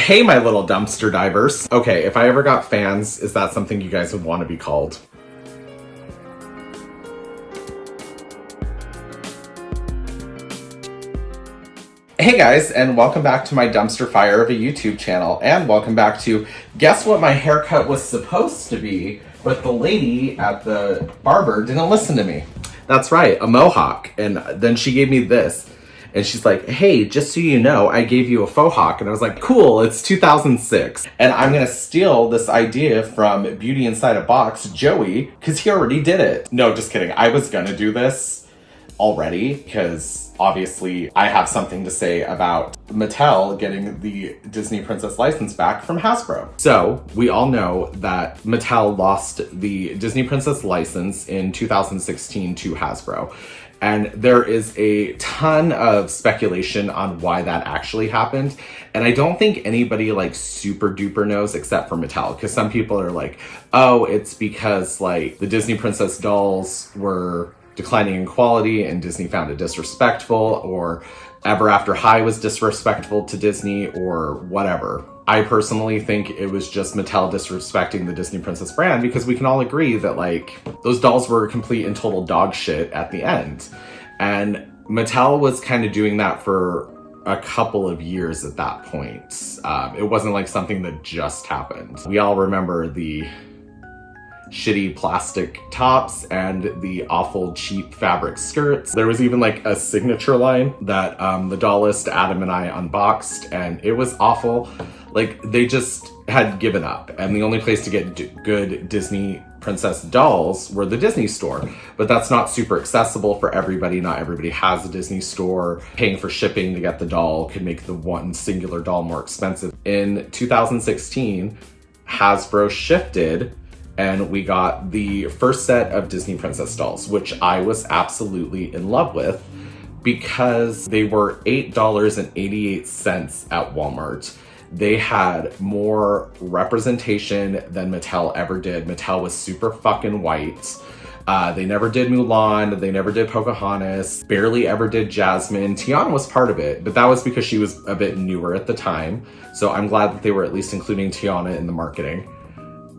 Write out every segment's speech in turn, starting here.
Hey, my little dumpster divers. Okay, if I ever got fans, is that something you guys would want to be called? Hey guys, and welcome back to my dumpster fire of a YouTube channel, and welcome back to guess what my haircut was supposed to be, but the lady at the barber didn't listen to me. That's right, a mohawk. And then she gave me this. And she's like, hey, just so you know, I gave you a faux hawk. And I was like, cool, it's 2006. And I'm gonna steal this idea from Beauty Inside a Box, Joey, because he already did it. No, just kidding. I was gonna do this already, because obviously I have something to say about Mattel getting the Disney Princess license back from Hasbro. So we all know that Mattel lost the Disney Princess license in 2016 to Hasbro. And there is a ton of speculation on why that actually happened. And I don't think anybody like super duper knows except for Mattel. Because some people are like, oh, it's because like the Disney Princess dolls were declining in quality and Disney found it disrespectful, or Ever After High was disrespectful to Disney, or whatever. I personally think it was just Mattel disrespecting the Disney Princess brand, because we can all agree that like those dolls were complete and total dog shit at the end. And Mattel was kind of doing that for a couple of years at that point. It wasn't like something that just happened. We all remember the shitty plastic tops and the awful cheap fabric skirts. There was even like a signature line that the Dollist, Adam and I unboxed, and it was awful. Like they just had given up, and the only place to get good Disney Princess dolls were the Disney store. But that's not super accessible for everybody. Not everybody has a Disney store. Paying for shipping to get the doll could make the one singular doll more expensive. In 2016, Hasbro shifted, and we got the first set of Disney Princess dolls, which I was absolutely in love with because they were $8.88 at Walmart. They had more representation than Mattel ever did. Mattel was super fucking white. They never did Mulan, they never did Pocahontas, barely ever did Jasmine. Tiana was part of it, but that was because she was a bit newer at the time. So I'm glad that they were at least including Tiana in the marketing.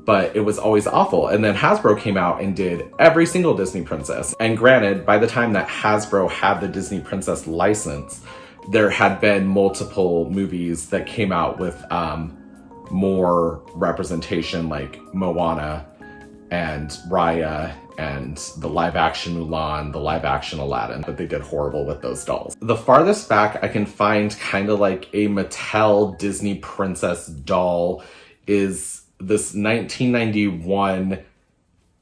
But it was always awful. And then Hasbro came out and did every single Disney princess. And granted, by the time that Hasbro had the Disney Princess license, there had been multiple movies that came out with more representation, like Moana and Raya and the live action Mulan, the live action Aladdin, but they did horrible with those dolls. The farthest back I can find kind of like a Mattel Disney Princess doll is this 1991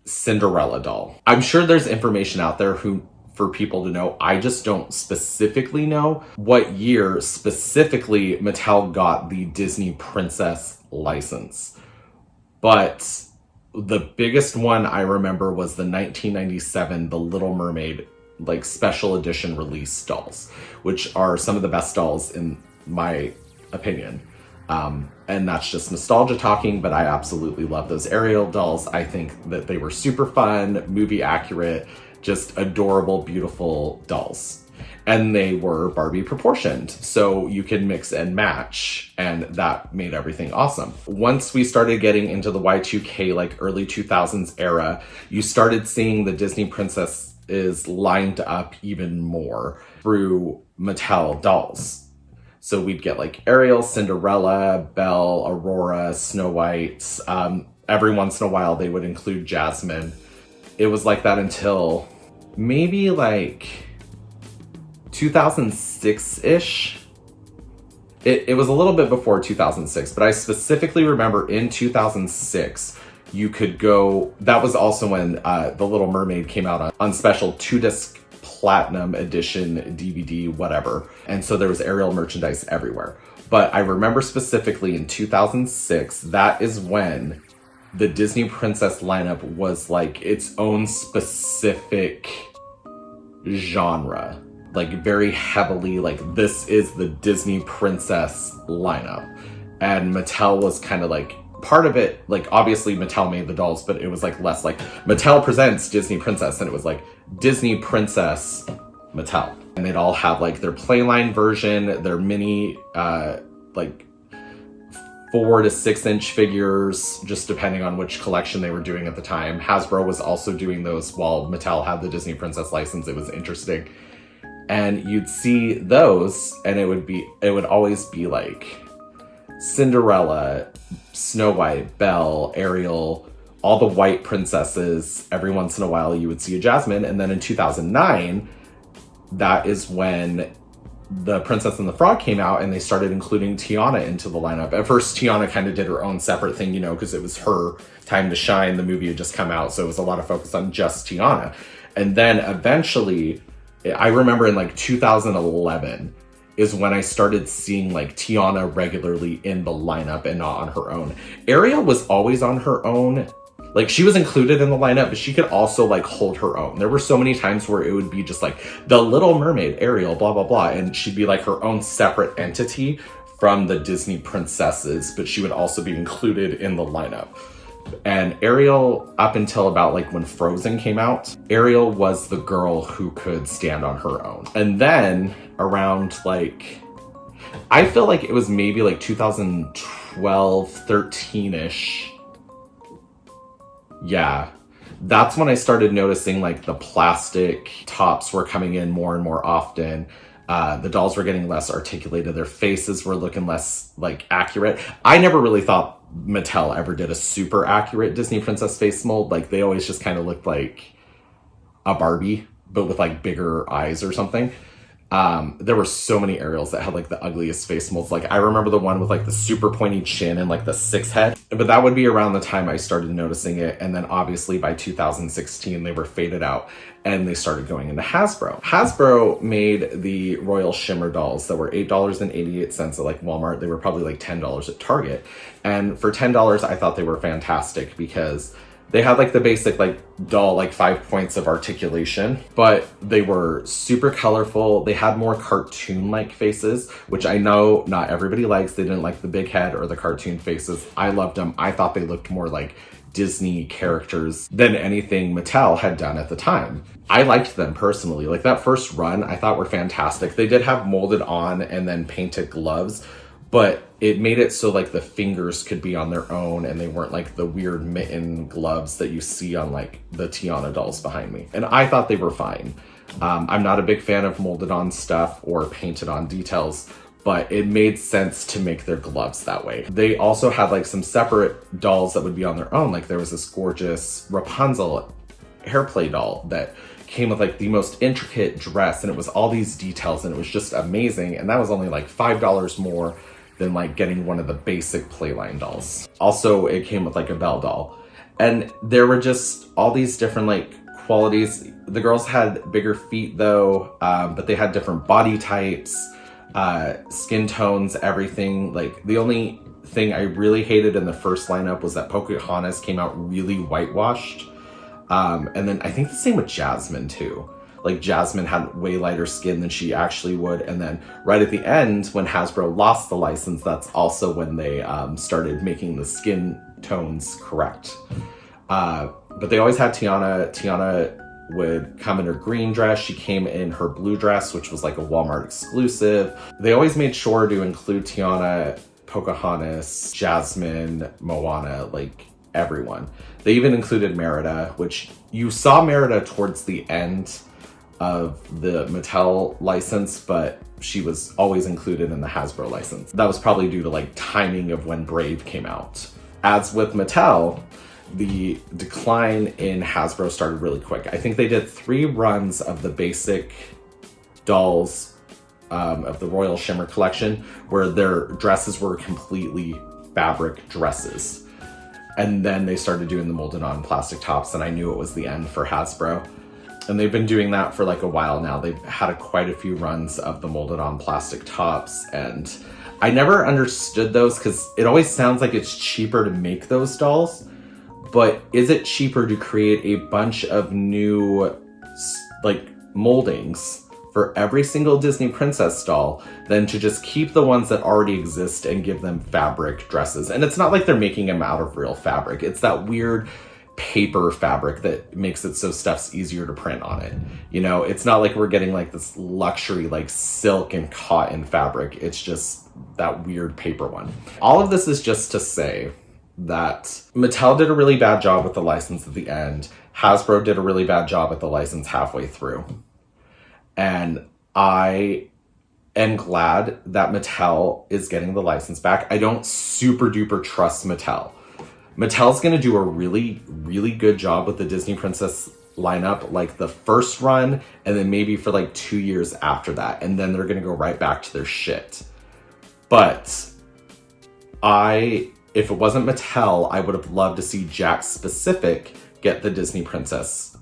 Cinderella doll. I'm sure there's information out there for people to know. I just don't specifically know what year specifically Mattel got the Disney Princess license. But the biggest one I remember was the 1997 The Little Mermaid like special edition release dolls, which are some of the best dolls in my opinion. And that's just nostalgia talking, but I absolutely love those Ariel dolls. I think that they were super fun, movie accurate, just adorable, beautiful dolls. And they were Barbie proportioned, so you can mix and match, and that made everything awesome. Once we started getting into the Y2K, like early 2000s era, you started seeing the Disney princesses lined up even more through Mattel dolls. So we'd get like Ariel, Cinderella, Belle, Aurora, Snow White. Every once in a while they would include Jasmine. It was like that until maybe like 2006-ish. It was a little bit before 2006, but I specifically remember in 2006, you could go, that was also when The Little Mermaid came out on special 2-disc platinum edition DVD, whatever. And so there was Ariel merchandise everywhere. But I remember specifically in 2006, that is when the Disney Princess lineup was like its own specific genre. Like very heavily, like this is the Disney Princess lineup. And Mattel was kind of like part of it. Like obviously Mattel made the dolls, but it was like less like Mattel presents Disney Princess, and it was like Disney Princess Mattel. And they'd all have like their playline version, their mini like 4 to 6 inch figures, just depending on which collection they were doing at the time. Hasbro was also doing those while Mattel had the Disney Princess license. It was interesting. And you'd see those, and it would always be like Cinderella, Snow White, Belle, Ariel, all the white princesses. Every once in a while you would see a Jasmine. And then in 2009, that is when The Princess and the Frog came out, and they started including Tiana into the lineup. At first, Tiana kind of did her own separate thing, you know, because it was her time to shine. The movie had just come out, so it was a lot of focus on just Tiana. And then eventually, I remember in like 2011 is when I started seeing like Tiana regularly in the lineup and not on her own. Ariel was always on her own. Like, she was included in the lineup, but she could also like hold her own. There were so many times where it would be just like the Little Mermaid, Ariel, blah, blah, blah. And she'd be like her own separate entity from the Disney princesses, but she would also be included in the lineup. And Ariel, up until about like when Frozen came out, Ariel was the girl who could stand on her own. And then around like, I feel like it was maybe like 2012, 13-ish. Yeah, that's when I started noticing like the plastic tops were coming in more and more often. The dolls were getting less articulated. Their faces were looking less like accurate. I never really thought Mattel ever did a super accurate Disney princess face mold. Like, they always just kind of looked like a Barbie, but with like bigger eyes or something. There were so many Ariels that had like the ugliest face molds. Like, I remember the one with like the super pointy chin and like the 6 head, but that would be around the time I started noticing it. And then obviously by 2016, they were faded out and they started going into Hasbro. Hasbro made the Royal Shimmer dolls that were $8.88 at like Walmart. They were probably like $10 at Target. And for $10, I thought they were fantastic because they had like the basic like doll, like 5 points of articulation, but they were super colorful. They had more cartoon-like faces, which I know not everybody likes. They didn't like the big head or the cartoon faces. I loved them. I thought they looked more like Disney characters than anything Mattel had done at the time. I liked them personally. Like, that first run I thought were fantastic. They did have molded on and then painted gloves, but it made it so like the fingers could be on their own and they weren't like the weird mitten gloves that you see on like the Tiana dolls behind me. And I thought they were fine. I'm not a big fan of molded on stuff or painted on details, but it made sense to make their gloves that way. They also had like some separate dolls that would be on their own. Like, there was this gorgeous Rapunzel hairplay doll that came with like the most intricate dress, and it was all these details, and it was just amazing. And that was only like $5 more than like getting one of the basic Playline dolls. Also, it came with like a Belle doll. And there were just all these different like qualities. The girls had bigger feet though, but they had different body types, skin tones, everything. Like, the only thing I really hated in the first lineup was that Pocahontas came out really whitewashed. And then I think the same with Jasmine too. Like, Jasmine had way lighter skin than she actually would. And then right at the end, when Hasbro lost the license, that's also when they started making the skin tones correct. But they always had Tiana. Tiana would come in her green dress. She came in her blue dress, which was like a Walmart exclusive. They always made sure to include Tiana, Pocahontas, Jasmine, Moana, like everyone. They even included Merida, which you saw Merida towards the end of the Mattel license, but she was always included in the Hasbro license. That was probably due to like timing of when Brave came out. As with Mattel, the decline in Hasbro started really quick. I think they did 3 runs of the basic dolls of the Royal Shimmer collection where their dresses were completely fabric dresses. And then they started doing the molded on plastic tops, and I knew it was the end for Hasbro. And they've been doing that for like a while now. They've had quite a few runs of the molded on plastic tops, and I never understood those because it always sounds like it's cheaper to make those dolls, but is it cheaper to create a bunch of new like moldings for every single Disney princess doll than to just keep the ones that already exist and give them fabric dresses? And it's not like they're making them out of real fabric. It's that weird paper fabric that makes it so stuff's easier to print on it. You know, it's not like we're getting like this luxury like silk and cotton fabric. It's just that weird paper one. All of this is just to say that Mattel did a really bad job with the license at the end. Hasbro did a really bad job with the license halfway through. And I am glad that Mattel is getting the license back. I don't super duper trust Mattel. Mattel's going to do a really, really good job with the Disney Princess lineup, like the first run, and then maybe for like 2 years after that. And then they're going to go right back to their shit. But if it wasn't Mattel, I would have loved to see Jakks Pacific get the Disney Princess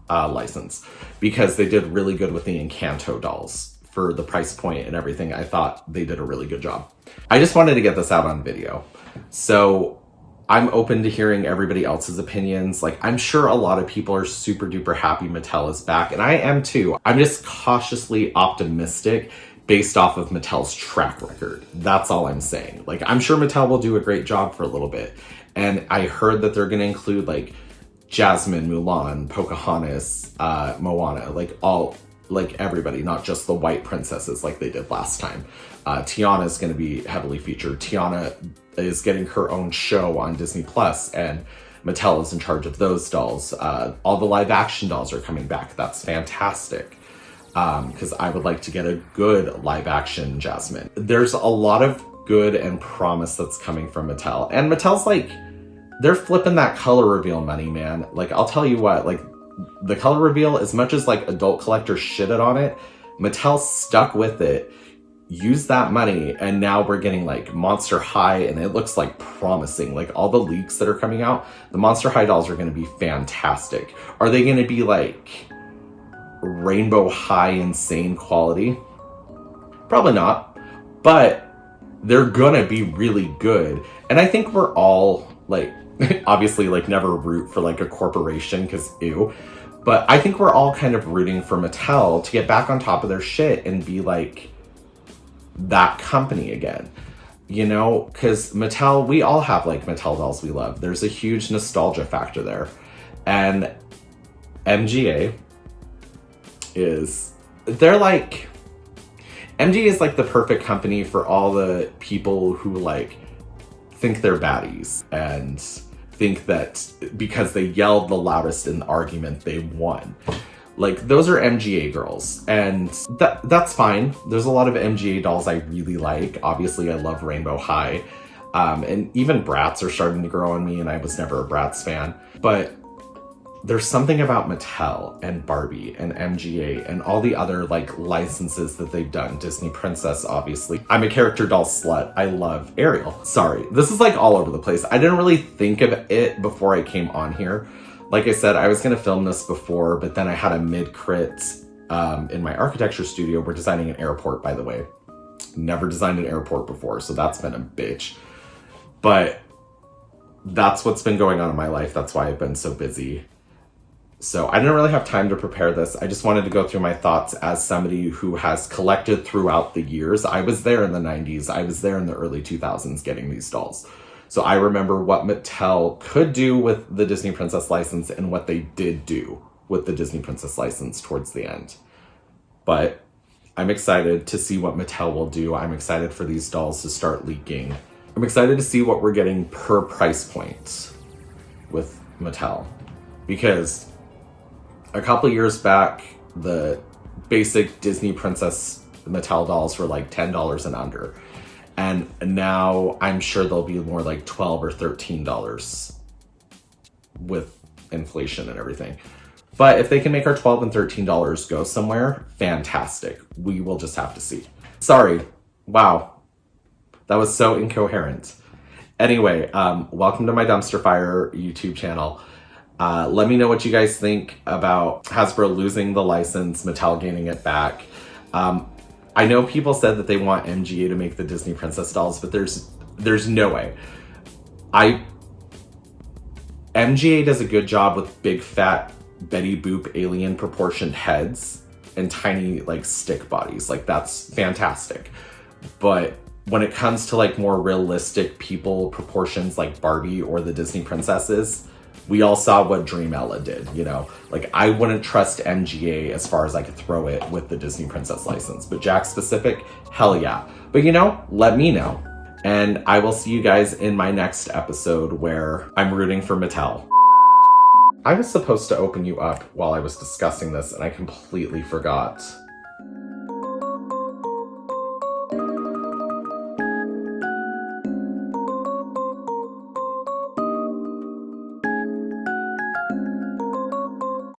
license, because they did really good with the Encanto dolls for the price point and everything. I thought they did a really good job. I just wanted to get this out on video. So I'm open to hearing everybody else's opinions. Like, I'm sure a lot of people are super duper happy Mattel is back, and I am too. I'm just cautiously optimistic based off of Mattel's track record. That's all I'm saying. Like, I'm sure Mattel will do a great job for a little bit. And I heard that they're gonna include like Jasmine, Mulan, Pocahontas, Moana, like everybody, not just the white princesses like they did last time. Tiana is gonna be heavily featured. Tiana is getting her own show on Disney Plus, and Mattel is in charge of those dolls. All the live action dolls are coming back. That's fantastic. Because I would like to get a good live action Jasmine. There's a lot of good and promise that's coming from Mattel. And Mattel's like, they're flipping that color reveal money, man. Like, I'll tell you what, like, the color reveal, as much as like adult collectors shitted on it, Mattel stuck with it, used that money, and now we're getting like Monster High, and it looks like promising. Like, all the leaks that are coming out, the Monster High dolls are going to be fantastic. Are they going to be like Rainbow High insane quality? Probably not, but they're gonna be really good. And I think we're all like, obviously like never root for like a corporation, because ew, but I think we're all kind of rooting for Mattel to get back on top of their shit and be like that company again, you know? Because Mattel, we all have like Mattel dolls we love. There's a huge nostalgia factor there. And MGA MGA is like the perfect company for all the people who like think they're baddies and think that because they yelled the loudest in the argument, they won. Like, those are MGA girls, and that's fine. There's a lot of MGA dolls I really like. Obviously, I love Rainbow High, and even Bratz are starting to grow on me, and I was never a Bratz fan. But there's something about Mattel and Barbie and MGA and all the other like licenses that they've done. Disney Princess, obviously. I'm a character doll slut. I love Ariel. Sorry, this is like all over the place. I didn't really think of it before I came on here. Like I said, I was gonna film this before, but then I had a mid-crit in my architecture studio. We're designing an airport, by the way. Never designed an airport before, so that's been a bitch. But that's what's been going on in my life. That's why I've been so busy. So I didn't really have time to prepare this. I just wanted to go through my thoughts as somebody who has collected throughout the years. I was there in the 90s. I was there in the early 2000s getting these dolls. So I remember what Mattel could do with the Disney Princess license and what they did do with the Disney Princess license towards the end. But I'm excited to see what Mattel will do. I'm excited for these dolls to start leaking. I'm excited to see what we're getting per price point with Mattel, because a couple years back, the basic Disney Princess Mattel dolls were like $10 and under. And now I'm sure they'll be more like $12 or $13 with inflation and everything. But if they can make our $12 and $13 go somewhere, fantastic. We will just have to see. Sorry. Wow. That was so incoherent. Anyway, welcome to my Dumpster Fire YouTube channel. Let me know what you guys think about Hasbro losing the license, Mattel gaining it back. I know people said that they want MGA to make the Disney Princess dolls, but there's no way. MGA does a good job with big fat Betty Boop alien proportioned heads and tiny like stick bodies. Like, that's fantastic. But when it comes to like more realistic people proportions like Barbie or the Disney princesses, we all saw what Dreamella did, you know? Like, I wouldn't trust MGA as far as I could throw it with the Disney Princess license. But Jack specific, hell yeah. But you know, let me know. And I will see you guys in my next episode where I'm rooting for Mattel. I was supposed to open you up while I was discussing this, and I completely forgot.